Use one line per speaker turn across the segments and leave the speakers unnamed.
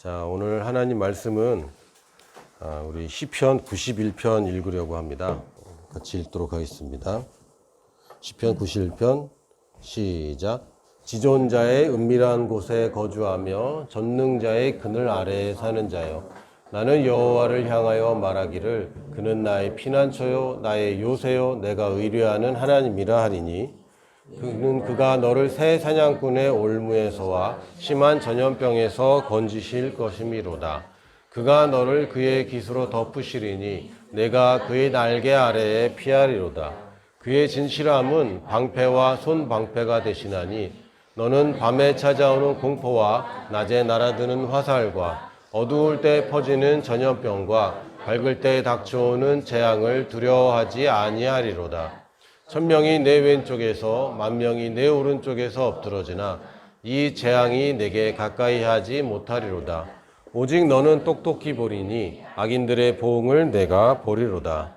자, 오늘 하나님 말씀은 우리 시편 91편 읽으려고 합니다. 같이 읽도록 하겠습니다. 시편 91편 시작. 지존자의 은밀한 곳에 거주하며 전능자의 그늘 아래에 사는 자여, 나는 여호와를 향하여 말하기를 그는 나의 피난처요 나의 요새요 내가 의뢰하는 하나님이라 하리니, 그가 너를 새 사냥꾼의 올무에서와 심한 전염병에서 건지실 것이미로다. 그가 너를 그의 깃으로 덮으시리니 내가 그의 날개 아래에 피하리로다. 그의 진실함은 방패와 손방패가 되시나니 너는 밤에 찾아오는 공포와 낮에 날아드는 화살과 어두울 때 퍼지는 전염병과 밝을 때 닥쳐오는 재앙을 두려워하지 아니하리로다. 천명이 내 왼쪽에서 만명이 내 오른쪽에서 엎드러지나 이 재앙이 내게 가까이 하지 못하리로다. 오직 너는 똑똑히 보리니 악인들의 보응을 내가 보리로다.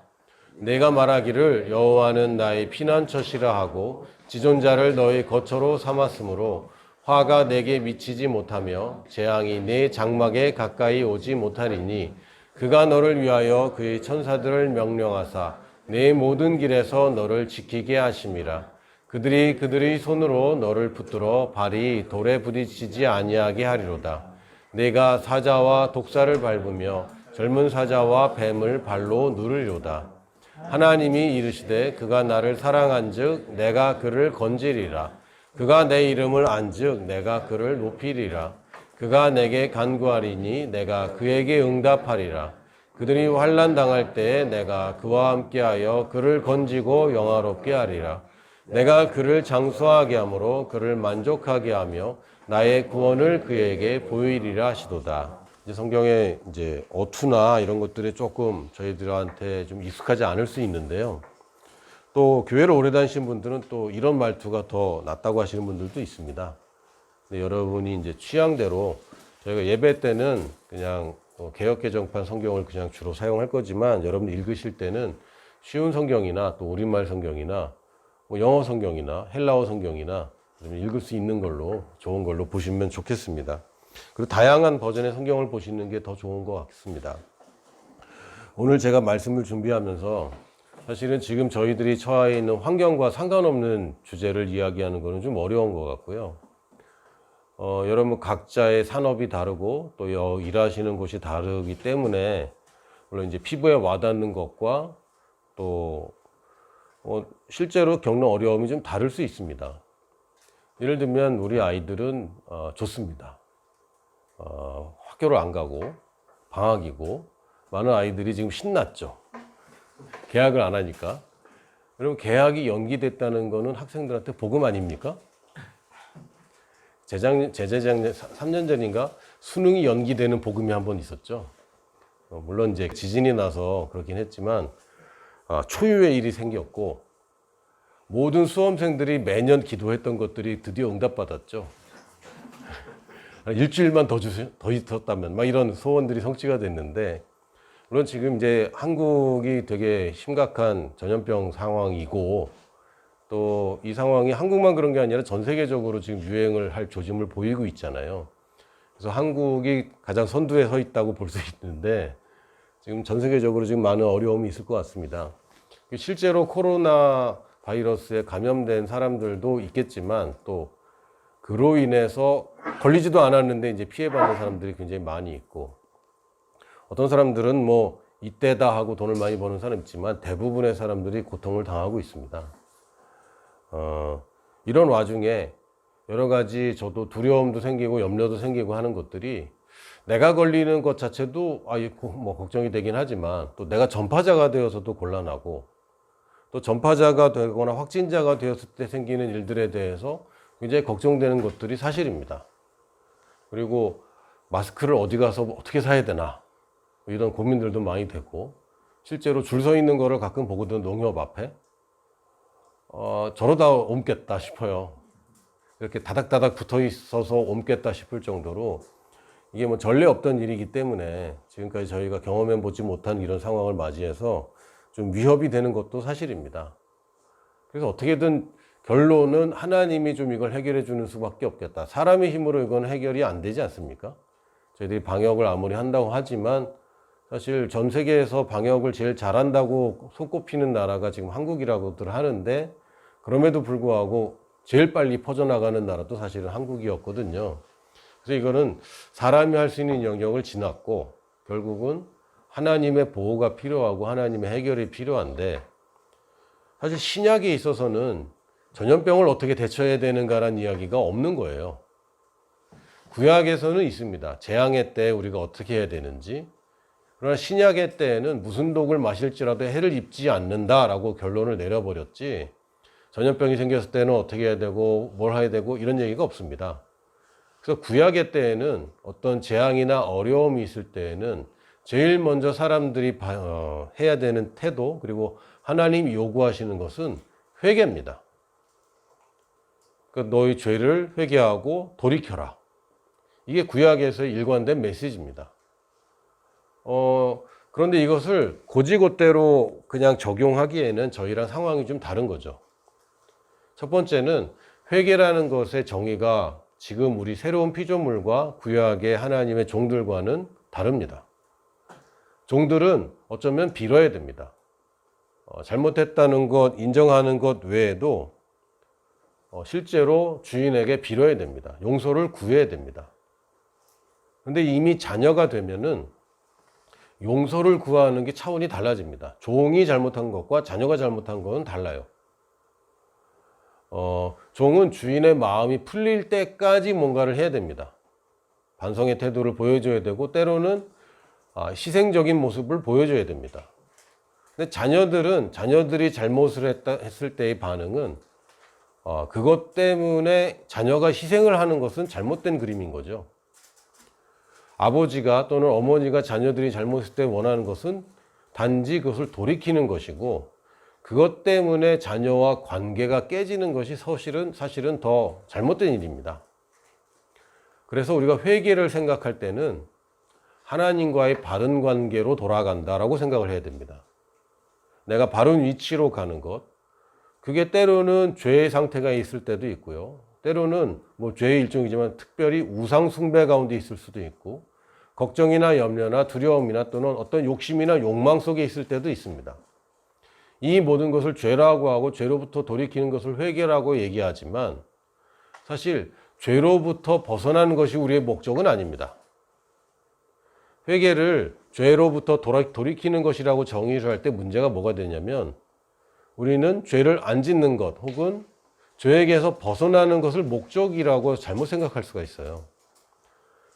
내가 말하기를 여호와는 나의 피난처시라 하고 지존자를 너의 거처로 삼았으므로 화가 내게 미치지 못하며 재앙이 내 장막에 가까이 오지 못하리니, 그가 너를 위하여 그의 천사들을 명령하사 내 모든 길에서 너를 지키게 하심이라. 그들이 손으로 너를 붙들어 발이 돌에 부딪히지 아니하게 하리로다. 내가 사자와 독사를 밟으며 젊은 사자와 뱀을 발로 누르리로다. 하나님이 이르시되 그가 나를 사랑한즉 내가 그를 건지리라. 그가 내 이름을 안즉 내가 그를 높이리라. 그가 내게 간구하리니 내가 그에게 응답하리라. 그들이 환난 당할 때에 내가 그와 함께하여 그를 건지고 영화롭게 하리라. 내가 그를 장수하게 함으로 그를 만족하게 하며 나의 구원을 그에게 보이리라 하시도다. 이제 성경에 이제 어투나 이런 것들이 조금 저희들한테 좀 익숙하지 않을 수 있는데요. 또 교회를 오래 다니신 분들은 또 이런 말투가 더 낫다고 하시는 분들도 있습니다. 근데 여러분이 이제 취향대로, 저희가 예배 때는 그냥 개역개정판 성경을 그냥 주로 사용할 거지만, 여러분 읽으실 때는 쉬운 성경이나 또 우리말 성경이나 영어 성경이나 헬라어 성경이나 읽을 수 있는 걸로, 좋은 걸로 보시면 좋겠습니다. 그리고 다양한 버전의 성경을 보시는 게 더 좋은 것 같습니다. 오늘 제가 말씀을 준비하면서 사실은 지금 저희들이 처해 있는 환경과 상관없는 주제를 이야기하는 거는 좀 어려운 것 같고요. 여러분 각자의 산업이 다르고 또 일하시는 곳이 다르기 때문에, 물론 이제 피부에 와닿는 것과 또 실제로 겪는 어려움이 좀 다를 수 있습니다. 예를 들면 우리 아이들은 좋습니다. 학교를 안 가고 방학이고 많은 아이들이 지금 신났죠. 개학을 안 하니까. 여러분, 개학이 연기됐다는 거는 학생들한테 복음 아닙니까? 재작년 3년 전인가 수능이 연기되는 복음이 한 번 있었죠. 물론 이제 지진이 나서 그렇긴 했지만 초유의 일이 생겼고, 모든 수험생들이 매년 기도했던 것들이 드디어 응답받았죠. 일주일만 더 있었다면 막 이런 소원들이 성취가 됐는데, 물론 지금 이제 한국이 되게 심각한 전염병 상황이고, 또 이 상황이 한국만 그런 게 아니라 전 세계적으로 지금 유행을 할 조짐을 보이고 있잖아요. 그래서 한국이 가장 선두에 서 있다고 볼 수 있는데, 지금 전 세계적으로 지금 많은 어려움이 있을 것 같습니다. 실제로 코로나 바이러스에 감염된 사람들도 있겠지만, 또 그로 인해서 걸리지도 않았는데 이제 피해받는 사람들이 굉장히 많이 있고, 어떤 사람들은 뭐 이때다 하고 돈을 많이 버는 사람 있지만 대부분의 사람들이 고통을 당하고 있습니다. 이런 와중에 여러 가지 저도 두려움도 생기고 염려도 생기고 하는 것들이, 내가 걸리는 것 자체도 뭐 걱정이 되긴 하지만, 또 내가 전파자가 되어서도 곤란하고, 또 전파자가 되거나 확진자가 되었을 때 생기는 일들에 대해서 굉장히 걱정되는 것들이 사실입니다. 그리고 마스크를 어디 가서 어떻게 사야 되나, 이런 고민들도 많이 되고, 실제로 줄 서 있는 거를 가끔 보거든, 농협 앞에. 저러다 옮겠다 싶어요. 이렇게 다닥다닥 붙어 있어서 옮겠다 싶을 정도로, 이게 뭐 전례 없던 일이기 때문에 지금까지 저희가 경험해 보지 못한 이런 상황을 맞이해서 좀 위협이 되는 것도 사실입니다. 그래서 어떻게든 결론은 하나님이 좀 이걸 해결해 주는 수밖에 없겠다. 사람의 힘으로 이건 해결이 안 되지 않습니까? 저희들이 방역을 아무리 한다고 하지만 사실 전 세계에서 방역을 제일 잘한다고 손꼽히는 나라가 지금 한국이라고들 하는데, 그럼에도 불구하고 제일 빨리 퍼져나가는 나라도 사실은 한국이었거든요. 그래서 이거는 사람이 할 수 있는 영역을 지났고 결국은 하나님의 보호가 필요하고 하나님의 해결이 필요한데, 사실 신약에 있어서는 전염병을 어떻게 대처해야 되는가라는 이야기가 없는 거예요. 구약에서는 있습니다. 재앙의 때 우리가 어떻게 해야 되는지. 그러나 신약의 때에는 무슨 독을 마실지라도 해를 입지 않는다라고 결론을 내려버렸지, 전염병이 생겼을 때는 어떻게 해야 되고 뭘 해야 되고 이런 얘기가 없습니다. 그래서 구약의 때에는 어떤 재앙이나 어려움이 있을 때에는 제일 먼저 사람들이 해야 되는 태도, 그리고 하나님이 요구하시는 것은 회개입니다. 그러니까 너희 죄를 회개하고 돌이켜라. 이게 구약에서의 일관된 메시지입니다. 그런데 이것을 고지고대로 그냥 적용하기에는 저희랑 상황이 좀 다른 거죠. 첫 번째는 회개라는 것의 정의가 지금 우리 새로운 피조물과 구약의 하나님의 종들과는 다릅니다. 종들은 어쩌면 빌어야 됩니다. 잘못했다는 것, 인정하는 것 외에도 실제로 주인에게 빌어야 됩니다. 용서를 구해야 됩니다. 근데 이미 자녀가 되면은 용서를 구하는 게 차원이 달라집니다. 종이 잘못한 것과 자녀가 잘못한 것은 달라요. 종은 주인의 마음이 풀릴 때까지 뭔가를 해야 됩니다. 반성의 태도를 보여줘야 되고, 때로는 희생적인 모습을 보여줘야 됩니다. 근데 자녀들이 잘못을 했을 때의 반응은 그것 때문에 자녀가 희생을 하는 것은 잘못된 그림인 거죠. 아버지가 또는 어머니가 자녀들이 잘못했을 때 원하는 것은 단지 그것을 돌이키는 것이고, 그것 때문에 자녀와 관계가 깨지는 것이 사실은 더 잘못된 일입니다. 그래서 우리가 회개를 생각할 때는 하나님과의 바른 관계로 돌아간다라고 생각을 해야 됩니다. 내가 바른 위치로 가는 것, 그게 때로는 죄의 상태가 있을 때도 있고요. 때로는 죄의 일종이지만 특별히 우상 숭배 가운데 있을 수도 있고, 걱정이나 염려나 두려움이나 또는 어떤 욕심이나 욕망 속에 있을 때도 있습니다. 이 모든 것을 죄라고 하고 죄로부터 돌이키는 것을 회개라고 얘기하지만, 사실 죄로부터 벗어나는 것이 우리의 목적은 아닙니다. 회개를 죄로부터 돌이키는 것이라고 정의를 할 때 문제가 뭐가 되냐면, 우리는 죄를 안 짓는 것 혹은 죄에게서 벗어나는 것을 목적이라고 잘못 생각할 수가 있어요.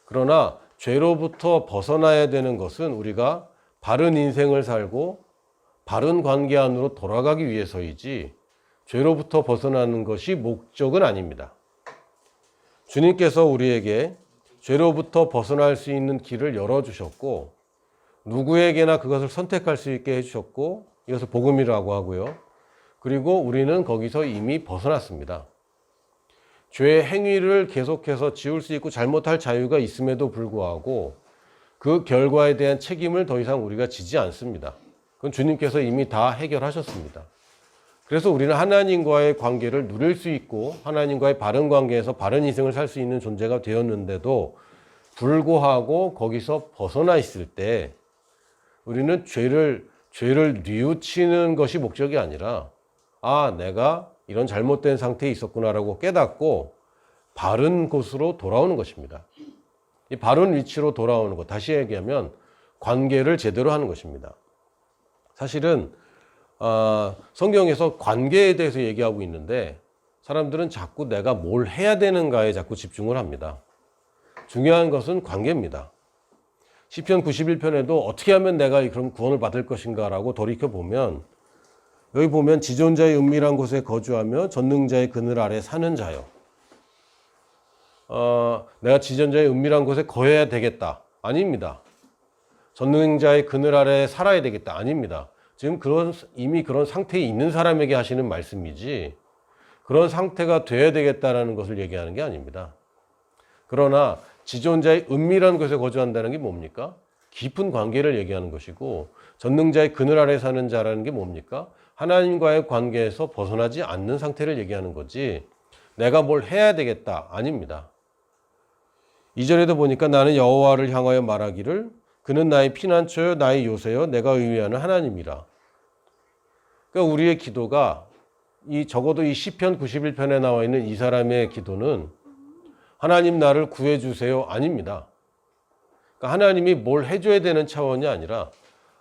그러나 죄로부터 벗어나야 되는 것은 우리가 바른 인생을 살고 바른 관계 안으로 돌아가기 위해서이지, 죄로부터 벗어나는 것이 목적은 아닙니다. 주님께서 우리에게 죄로부터 벗어날 수 있는 길을 열어주셨고, 누구에게나 그것을 선택할 수 있게 해주셨고, 이것을 복음이라고 하고요. 그리고 우리는 거기서 이미 벗어났습니다. 죄의 행위를 계속해서 지울 수 있고 잘못할 자유가 있음에도 불구하고 그 결과에 대한 책임을 더 이상 우리가 지지 않습니다. 그건 주님께서 이미 다 해결하셨습니다. 그래서 우리는 하나님과의 관계를 누릴 수 있고 하나님과의 바른 관계에서 바른 인생을 살 수 있는 존재가 되었는데도 불구하고 거기서 벗어나 있을 때 우리는 죄를 뉘우치는 것이 목적이 아니라, 내가 이런 잘못된 상태에 있었구나라고 깨닫고 바른 곳으로 돌아오는 것입니다. 이 바른 위치로 돌아오는 것, 다시 얘기하면 관계를 제대로 하는 것입니다. 사실은 성경에서 관계에 대해서 얘기하고 있는데 사람들은 자꾸 내가 뭘 해야 되는가에 자꾸 집중을 합니다. 중요한 것은 관계입니다. 시편 91편에도 어떻게 하면 내가 그럼 구원을 받을 것인가 라고 돌이켜보면, 여기 보면 지존자의 은밀한 곳에 거주하며 전능자의 그늘 아래 사는 자요. 내가 지존자의 은밀한 곳에 거해야 되겠다. 아닙니다. 전능자의 그늘 아래 살아야 되겠다. 아닙니다. 지금 이미 그런 상태에 있는 사람에게 하시는 말씀이지, 그런 상태가 돼야 되겠다라는 것을 얘기하는 게 아닙니다. 그러나 지존자의 은밀한 곳에 거주한다는 게 뭡니까? 깊은 관계를 얘기하는 것이고, 전능자의 그늘 아래 사는 자라는 게 뭡니까? 하나님과의 관계에서 벗어나지 않는 상태를 얘기하는 거지, 내가 뭘 해야 되겠다. 아닙니다. 2절에도 보니까 나는 여호와를 향하여 말하기를 그는 나의 피난처요 나의 요새요 내가 의뢰하는 하나님이라. 그러니까 우리의 기도가 적어도 이 시편 91편에 나와 있는 이 사람의 기도는 하나님 나를 구해 주세요 아닙니다. 그러니까 하나님이 뭘 해줘야 되는 차원이 아니라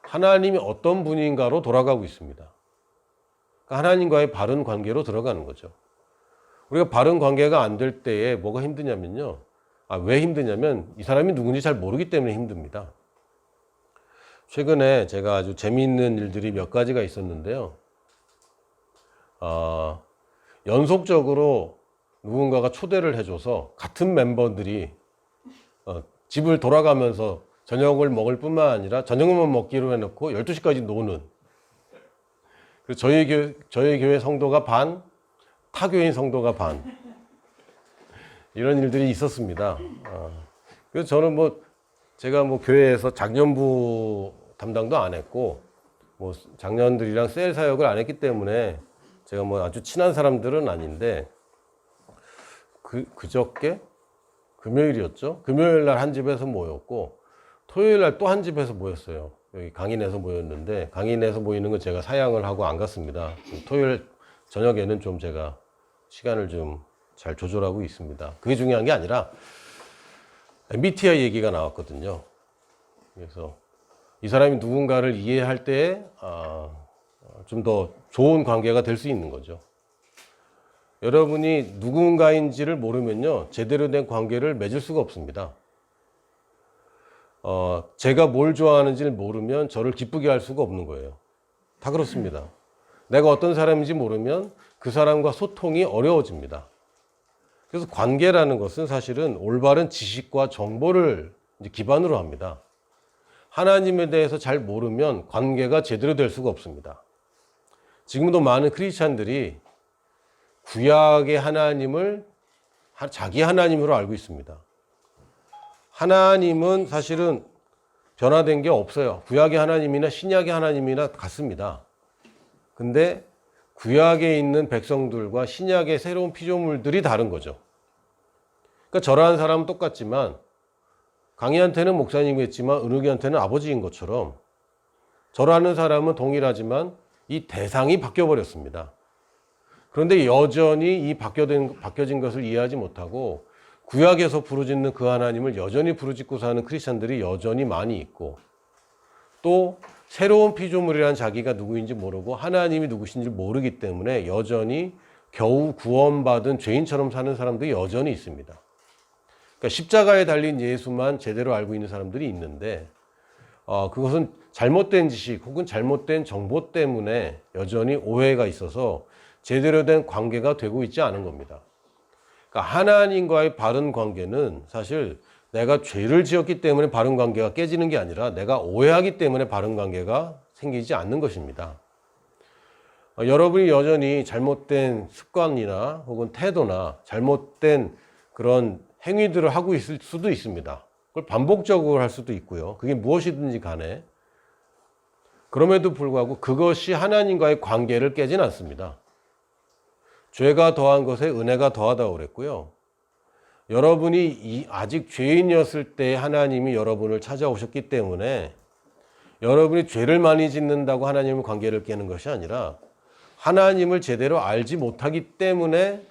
하나님이 어떤 분인가로 돌아가고 있습니다. 그러니까 하나님과의 바른 관계로 들어가는 거죠. 우리가 바른 관계가 안 될 때에 뭐가 힘드냐면요. 왜 힘드냐면 이 사람이 누군지 잘 모르기 때문에 힘듭니다. 최근에 제가 아주 재미있는 일들이 몇 가지가 있었는데요. 연속적으로 누군가가 초대를 해줘서 같은 멤버들이 집을 돌아가면서 저녁을 먹을 뿐만 아니라 저녁만 먹기로 해놓고 12시까지 노는. 그래서 저희 교회 성도가 반, 타교인 성도가 반. 이런 일들이 있었습니다. 그래서 저는 제가 교회에서 작년부 담당도 안 했고, 작년들이랑 셀 사역을 안 했기 때문에 제가 아주 친한 사람들은 아닌데, 그저께? 금요일이었죠? 금요일 날 한 집에서 모였고, 토요일 날 또 한 집에서 모였어요. 여기 강인에서 모였는데, 강인에서 모이는 건 제가 사양을 하고 안 갔습니다. 토요일 저녁에는 좀 제가 시간을 좀 잘 조절하고 있습니다. 그게 중요한 게 아니라, MBTI 얘기가 나왔거든요. 그래서 이 사람이 누군가를 이해할 때, 좀 더 좋은 관계가 될 수 있는 거죠. 여러분이 누군가인지를 모르면요, 제대로 된 관계를 맺을 수가 없습니다. 제가 뭘 좋아하는지를 모르면 저를 기쁘게 할 수가 없는 거예요. 다 그렇습니다. 내가 어떤 사람인지 모르면 그 사람과 소통이 어려워집니다. 그래서 관계라는 것은 사실은 올바른 지식과 정보를 이제 기반으로 합니다. 하나님에 대해서 잘 모르면 관계가 제대로 될 수가 없습니다. 지금도 많은 크리스찬들이 구약의 하나님을 자기 하나님으로 알고 있습니다. 하나님은 사실은 변화된 게 없어요. 구약의 하나님이나 신약의 하나님이나 같습니다. 근데 구약에 있는 백성들과 신약의 새로운 피조물들이 다른 거죠. 그러니까 저라는 사람은 똑같지만 강희한테는 목사님이겠지만 은욱이한테는 아버지인 것처럼 저라는 사람은 동일하지만 이 대상이 바뀌어버렸습니다. 그런데 여전히 이 바뀌어진 것을 이해하지 못하고 구약에서 부르짖는 그 하나님을 여전히 부르짖고 사는 크리스찬들이 여전히 많이 있고, 또 새로운 피조물이란 자기가 누구인지 모르고 하나님이 누구신지 모르기 때문에 여전히 겨우 구원받은 죄인처럼 사는 사람들이 여전히 있습니다. 그러니까 십자가에 달린 예수만 제대로 알고 있는 사람들이 있는데, 그것은 잘못된 지식 혹은 잘못된 정보 때문에 여전히 오해가 있어서 제대로 된 관계가 되고 있지 않은 겁니다. 그러니까 하나님과의 바른 관계는 사실 내가 죄를 지었기 때문에 바른 관계가 깨지는 게 아니라 내가 오해하기 때문에 바른 관계가 생기지 않는 것입니다. 여러분이 여전히 잘못된 습관이나 혹은 태도나 잘못된 그런 행위들을 하고 있을 수도 있습니다. 그걸 반복적으로 할 수도 있고요. 그게 무엇이든지 간에. 그럼에도 불구하고 그것이 하나님과의 관계를 깨진 않습니다. 죄가 더한 것에 은혜가 더하다고 그랬고요. 여러분이 아직 죄인이었을 때 하나님이 여러분을 찾아오셨기 때문에 여러분이 죄를 많이 짓는다고 하나님의 관계를 깨는 것이 아니라 하나님을 제대로 알지 못하기 때문에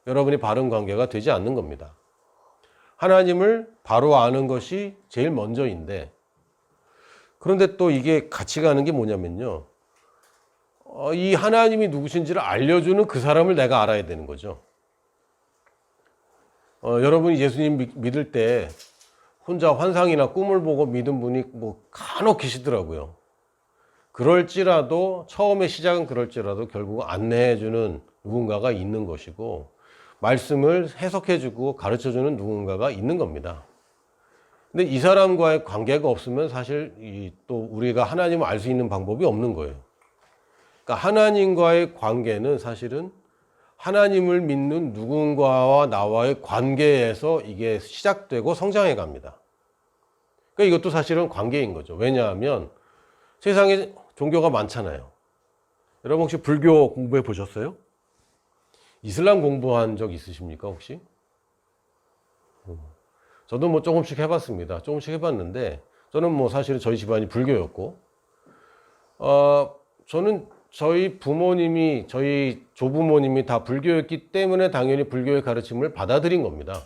여러분이 바른 관계가 되지 않는 겁니다. 하나님을 바로 아는 것이 제일 먼저인데, 그런데 또 이게 같이 가는 게 뭐냐면요, 이 하나님이 누구신지를 알려주는 그 사람을 내가 알아야 되는 거죠. 여러분이 예수님 믿을 때 혼자 환상이나 꿈을 보고 믿은 분이 간혹 계시더라고요. 그럴지라도 처음에 시작은 그럴지라도 결국 안내해주는 누군가가 있는 것이고 말씀을 해석해주고 가르쳐주는 누군가가 있는 겁니다. 근데 이 사람과의 관계가 없으면 사실 또 우리가 하나님을 알 수 있는 방법이 없는 거예요. 그러니까 하나님과의 관계는 사실은 하나님을 믿는 누군가와 나와의 관계에서 이게 시작되고 성장해 갑니다. 그러니까 이것도 사실은 관계인 거죠. 왜냐하면 세상에 종교가 많잖아요. 여러분 혹시 불교 공부해 보셨어요? 이슬람 공부한 적 있으십니까 혹시? 저도 뭐 조금씩 해봤습니다. 조금씩 해봤는데 저는 뭐 사실은 저희 집안이 불교였고 저는 저희 부모님이 저희 조부모님이 다 불교였기 때문에 당연히 불교의 가르침을 받아들인 겁니다.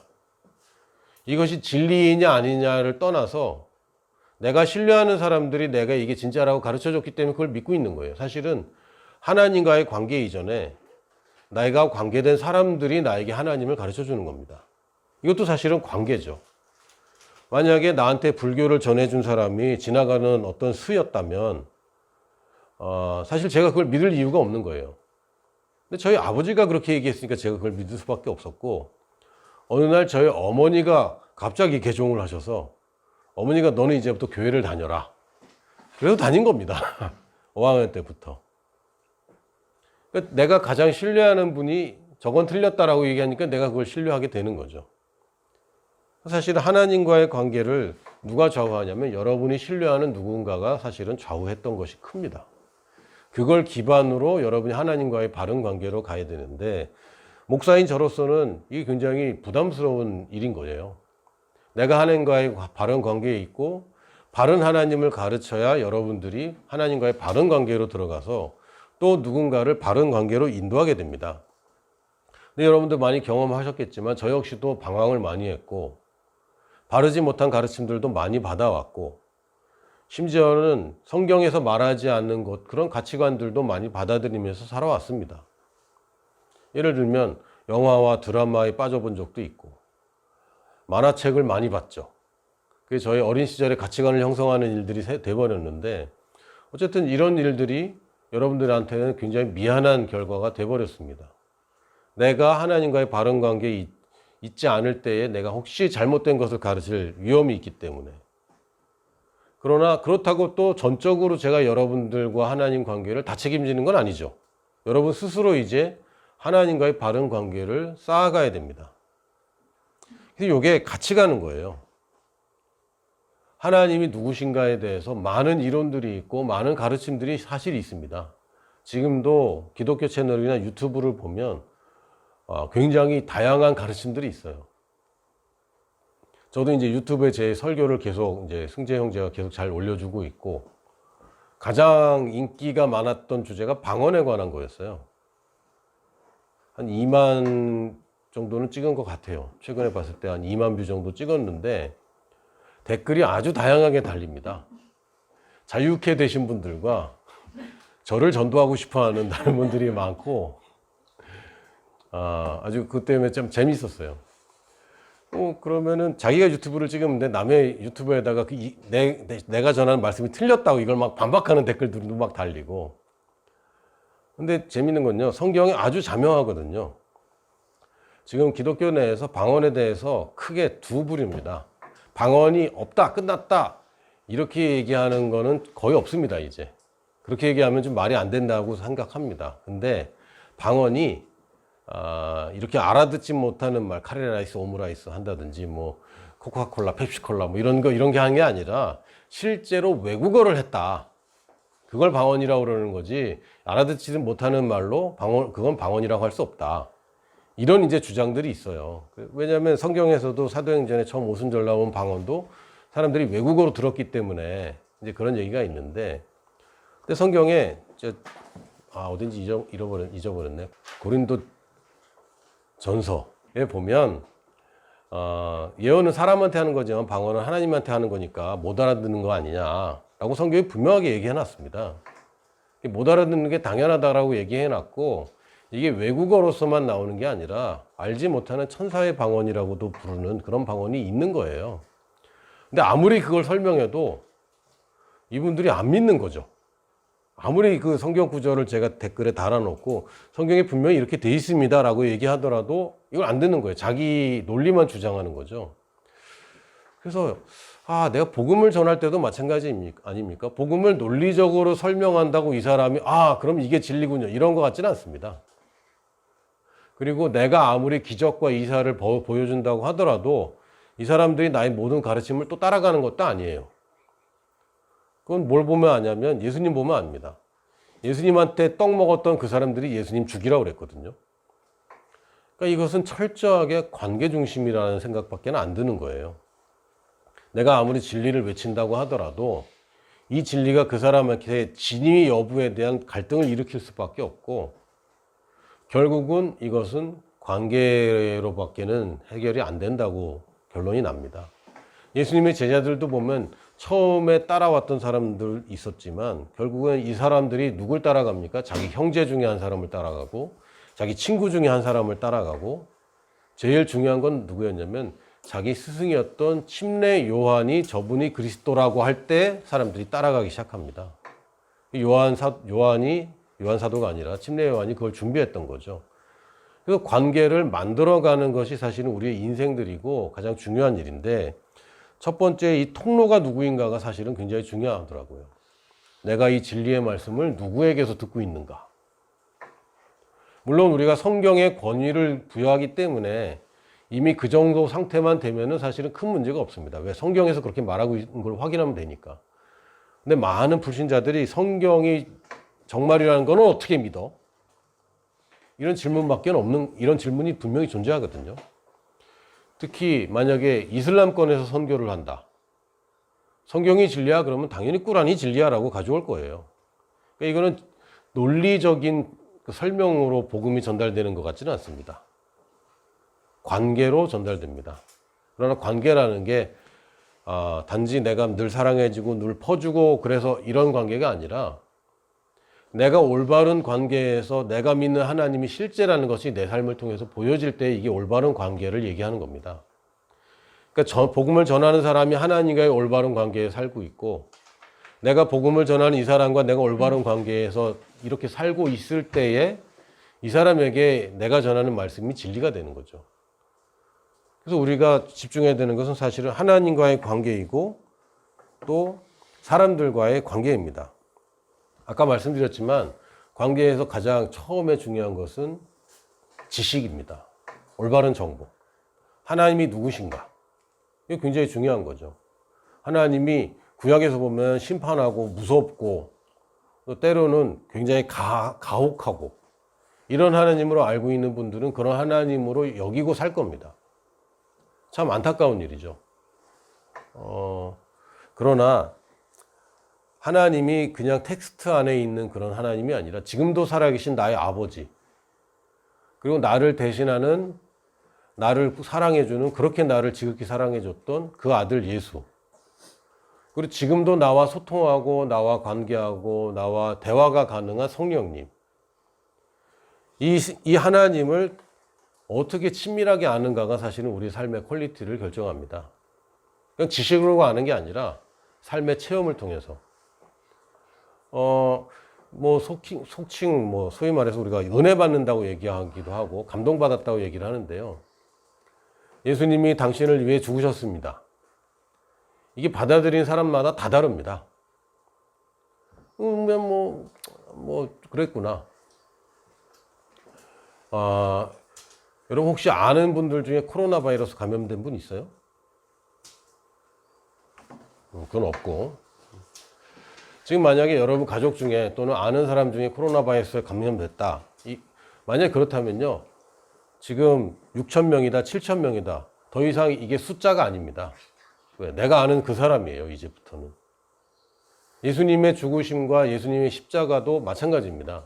이것이 진리이냐 아니냐를 떠나서 내가 신뢰하는 사람들이 내가 이게 진짜라고 가르쳐줬기 때문에 그걸 믿고 있는 거예요. 사실은 하나님과의 관계 이전에 내가 관계된 사람들이 나에게 하나님을 가르쳐주는 겁니다. 이것도 사실은 관계죠. 만약에 나한테 불교를 전해준 사람이 지나가는 어떤 수였다면 사실 제가 그걸 믿을 이유가 없는 거예요. 근데 저희 아버지가 그렇게 얘기했으니까 제가 그걸 믿을 수밖에 없었고 어느 날 저희 어머니가 갑자기 개종을 하셔서 어머니가 너는 이제부터 교회를 다녀라. 그래서 다닌 겁니다. 5학년 때부터. 그러니까 내가 가장 신뢰하는 분이 저건 틀렸다라고 얘기하니까 내가 그걸 신뢰하게 되는 거죠. 사실 하나님과의 관계를 누가 좌우하냐면 여러분이 신뢰하는 누군가가 사실은 좌우했던 것이 큽니다. 그걸 기반으로 여러분이 하나님과의 바른 관계로 가야 되는데 목사인 저로서는 이게 굉장히 부담스러운 일인 거예요. 내가 하나님과의 바른 관계에 있고 바른 하나님을 가르쳐야 여러분들이 하나님과의 바른 관계로 들어가서 또 누군가를 바른 관계로 인도하게 됩니다. 근데 여러분들 많이 경험하셨겠지만 저 역시도 방황을 많이 했고 바르지 못한 가르침들도 많이 받아왔고 심지어는 성경에서 말하지 않는 것 그런 가치관들도 많이 받아들이면서 살아왔습니다. 예를 들면 영화와 드라마에 빠져본 적도 있고 만화책을 많이 봤죠. 그게 저희 어린 시절에 가치관을 형성하는 일들이 돼버렸는데 어쨌든 이런 일들이 여러분들한테는 굉장히 미안한 결과가 돼버렸습니다. 내가 하나님과의 바른 관계에 있지 않을 때에 내가 혹시 잘못된 것을 가르칠 위험이 있기 때문에. 그러나 그렇다고 또 전적으로 제가 여러분들과 하나님 관계를 다 책임지는 건 아니죠. 여러분 스스로 이제 하나님과의 바른 관계를 쌓아가야 됩니다. 그래서 이게 같이 가는 거예요. 하나님이 누구신가에 대해서 많은 이론들이 있고 많은 가르침들이 사실 있습니다. 지금도 기독교 채널이나 유튜브를 보면 굉장히 다양한 가르침들이 있어요. 저도 이제 유튜브에 제 설교를 계속 이제 승재 형제가 계속 잘 올려주고 있고 가장 인기가 많았던 주제가 방언에 관한 거였어요. 한 2만 정도는 찍은 것 같아요. 최근에 봤을 때 한 2만 뷰 정도 찍었는데 댓글이 아주 다양하게 달립니다. 자유케 되신 분들과 저를 전도하고 싶어하는 다른 분들이 많고 아주 그 때문에 좀 재밌었어요. 그러면은 자기가 유튜브를 찍으면 남의 유튜브에다가 내가 전하는 말씀이 틀렸다고 이걸 막 반박하는 댓글들도 막 달리고. 근데 재밌는 건요, 성경이 아주 자명하거든요. 지금 기독교 내에서 방언에 대해서 크게 두 부류입니다. 방언이 없다, 끝났다 이렇게 얘기하는 거는 거의 없습니다. 이제 그렇게 얘기하면 좀 말이 안 된다고 생각합니다. 근데 방언이 이렇게 알아듣지 못하는 말, 카레라이스, 오므라이스 한다든지 뭐 코카콜라, 펩시콜라 뭐 이런 게 하는 게 아니라 실제로 외국어를 했다. 그걸 방언이라고 그러는 거지 알아듣지 못하는 말로 그건 방언이라고 할 수 없다. 이런 이제 주장들이 있어요. 왜냐하면 성경에서도 사도행전에 처음 오순절 나온 방언도 사람들이 외국어로 들었기 때문에 이제 그런 얘기가 있는데, 근데 성경에 어딘지 잊어버렸네. 고린도 전서에 보면 예언은 사람한테 하는 거지만 방언은 하나님한테 하는 거니까 못 알아듣는 거 아니냐라고 성경이 분명하게 얘기해 놨습니다. 못 알아듣는 게 당연하다라고 얘기해 놨고 이게 외국어로서만 나오는 게 아니라 알지 못하는 천사의 방언이라고도 부르는 그런 방언이 있는 거예요. 근데 아무리 그걸 설명해도 이분들이 안 믿는 거죠. 아무리 그 성경 구절을 제가 댓글에 달아놓고 성경에 분명히 이렇게 돼 있습니다 라고 얘기하더라도 이걸 안 듣는 거예요. 자기 논리만 주장하는 거죠. 그래서 내가 복음을 전할 때도 마찬가지 아닙니까? 복음을 논리적으로 설명한다고 이 사람이 그럼 이게 진리군요 이런 것 같지는 않습니다. 그리고 내가 아무리 기적과 이사를 보여준다고 하더라도 이 사람들이 나의 모든 가르침을 또 따라가는 것도 아니에요. 그건 뭘 보면 아냐면 예수님 보면 압니다. 예수님한테 떡 먹었던 그 사람들이 예수님 죽이라고 그랬거든요. 그러니까 이것은 철저하게 관계 중심이라는 생각밖에 안 드는 거예요. 내가 아무리 진리를 외친다고 하더라도 이 진리가 그 사람한테 진위 여부에 대한 갈등을 일으킬 수밖에 없고, 결국은 이것은 관계로밖에는 해결이 안 된다고 결론이 납니다. 예수님의 제자들도 보면 처음에 따라왔던 사람들 있었지만 결국은 이 사람들이 누굴 따라갑니까? 자기 형제 중에 한 사람을 따라가고 자기 친구 중에 한 사람을 따라가고, 제일 중요한 건 누구였냐면 자기 스승이었던 침례 요한이 저분이 그리스도라고 할 때 사람들이 따라가기 시작합니다. 요한 사도가 아니라 침례 요한이 그걸 준비했던 거죠. 그래서 관계를 만들어가는 것이 사실은 우리의 인생들이고 가장 중요한 일인데, 첫 번째 이 통로가 누구인가가 사실은 굉장히 중요하더라고요. 내가 이 진리의 말씀을 누구에게서 듣고 있는가. 물론 우리가 성경에 권위를 부여하기 때문에 이미 그 정도 상태만 되면은 사실은 큰 문제가 없습니다. 왜? 성경에서 그렇게 말하고 있는 걸 확인하면 되니까. 근데 많은 불신자들이 성경이 정말이라는 건 어떻게 믿어? 이런 질문밖에 없는, 이런 질문이 분명히 존재하거든요. 특히 만약에 이슬람권에서 선교를 한다. 성경이 진리야? 그러면 당연히 꾸란이 진리야라고 가져올 거예요. 그러니까 이거는 논리적인 설명으로 복음이 전달되는 것 같지는 않습니다. 관계로 전달됩니다. 그러나 관계라는 게 단지 내가 늘 사랑해주고 늘 퍼주고 그래서 이런 관계가 아니라, 내가 올바른 관계에서 내가 믿는 하나님이 실제라는 것이 내 삶을 통해서 보여질 때 이게 올바른 관계를 얘기하는 겁니다. 그러니까 복음을 전하는 사람이 하나님과의 올바른 관계에 살고 있고, 내가 복음을 전하는 이 사람과 내가 올바른 관계에서 이렇게 살고 있을 때에 이 사람에게 내가 전하는 말씀이 진리가 되는 거죠. 그래서 우리가 집중해야 되는 것은 사실은 하나님과의 관계이고 또 사람들과의 관계입니다. 아까 말씀드렸지만 관계에서 가장 처음에 중요한 것은 지식입니다. 올바른 정보. 하나님이 누구신가? 이게 굉장히 중요한 거죠. 하나님이 구약에서 보면 심판하고 무섭고 또 때로는 굉장히 가혹하고 이런 하나님으로 알고 있는 분들은 그런 하나님으로 여기고 살 겁니다. 참 안타까운 일이죠. 그러나 하나님이 그냥 텍스트 안에 있는 그런 하나님이 아니라 지금도 살아계신 나의 아버지, 그리고 나를 대신하는, 나를 사랑해주는, 그렇게 나를 지극히 사랑해줬던 그 아들 예수, 그리고 지금도 나와 소통하고 나와 관계하고 나와 대화가 가능한 성령님, 이 하나님을 어떻게 친밀하게 아는가가 사실은 우리 삶의 퀄리티를 결정합니다. 그냥 지식으로 아는 게 아니라 삶의 체험을 통해서. 속칭 소위 말해서 우리가 은혜 받는다고 얘기하기도 하고 감동받았다고 얘기를 하는데요. 예수님이 당신을 위해 죽으셨습니다. 이게 받아들인 사람마다 다 다릅니다. 그랬구나. 여러분 혹시 아는 분들 중에 코로나 바이러스 감염된 분 있어요? 그건 없고. 지금 만약에 여러분 가족 중에 또는 아는 사람 중에 코로나 바이러스에 감염됐다. 만약에 그렇다면요. 지금 6,000명이다, 7,000명이다. 더 이상 이게 숫자가 아닙니다. 왜? 내가 아는 그 사람이에요, 이제부터는. 예수님의 죽으심과 예수님의 십자가도 마찬가지입니다.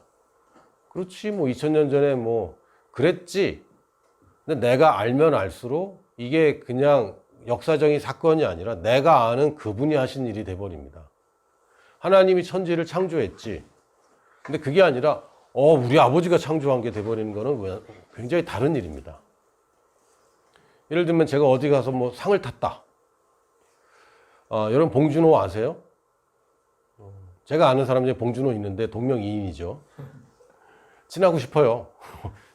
그렇지, 2000년 전에 그랬지. 근데 내가 알면 알수록 이게 그냥 역사적인 사건이 아니라 내가 아는 그분이 하신 일이 돼버립니다. 하나님이 천지를 창조했지. 근데 그게 아니라 우리 아버지가 창조한 게 돼버리는 거는 굉장히 다른 일입니다. 예를 들면 제가 어디 가서 상을 탔다. 여러분 봉준호 아세요? 제가 아는 사람 중에 봉준호 있는데 동명이인이죠. 친하고 싶어요.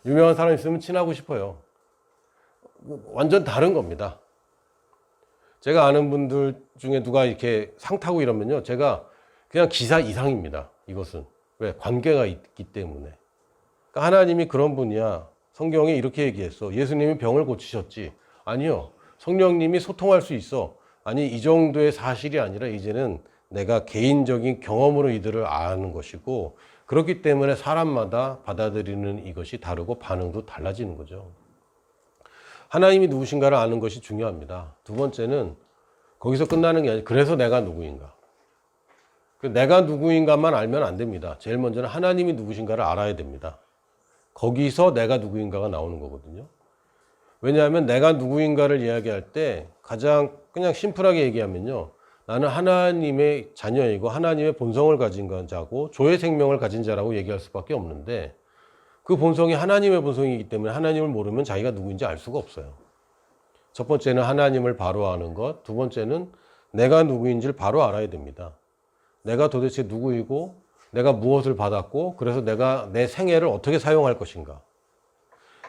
유명한 사람 있으면 친하고 싶어요. 완전 다른 겁니다. 제가 아는 분들 중에 누가 이렇게 상 타고 이러면요, 제가 그냥 기사 이상입니다. 이것은. 왜? 관계가 있기 때문에. 그러니까 하나님이 그런 분이야. 성경에 이렇게 얘기했어. 예수님이 병을 고치셨지. 아니요. 성령님이 소통할 수 있어. 아니, 이 정도의 사실이 아니라 이제는 내가 개인적인 경험으로 이들을 아는 것이고, 그렇기 때문에 사람마다 받아들이는 이것이 다르고 반응도 달라지는 거죠. 하나님이 누구신가를 아는 것이 중요합니다. 두 번째는 거기서 끝나는 게 아니라 그래서 내가 누구인가. 내가 누구인가만 알면 안 됩니다. 제일 먼저는 하나님이 누구신가를 알아야 됩니다. 거기서 내가 누구인가가 나오는 거거든요. 왜냐하면 내가 누구인가를 이야기할 때 가장 그냥 심플하게 얘기하면요. 나는 하나님의 자녀이고 하나님의 본성을 가진 자고 조의 생명을 가진 자라고 얘기할 수밖에 없는데 그 본성이 하나님의 본성이기 때문에 하나님을 모르면 자기가 누구인지 알 수가 없어요. 첫 번째는 하나님을 바로 아는 것, 두 번째는 내가 누구인지를 바로 알아야 됩니다. 내가 도대체 누구이고 내가 무엇을 받았고 그래서 내가 내 생애를 어떻게 사용할 것인가.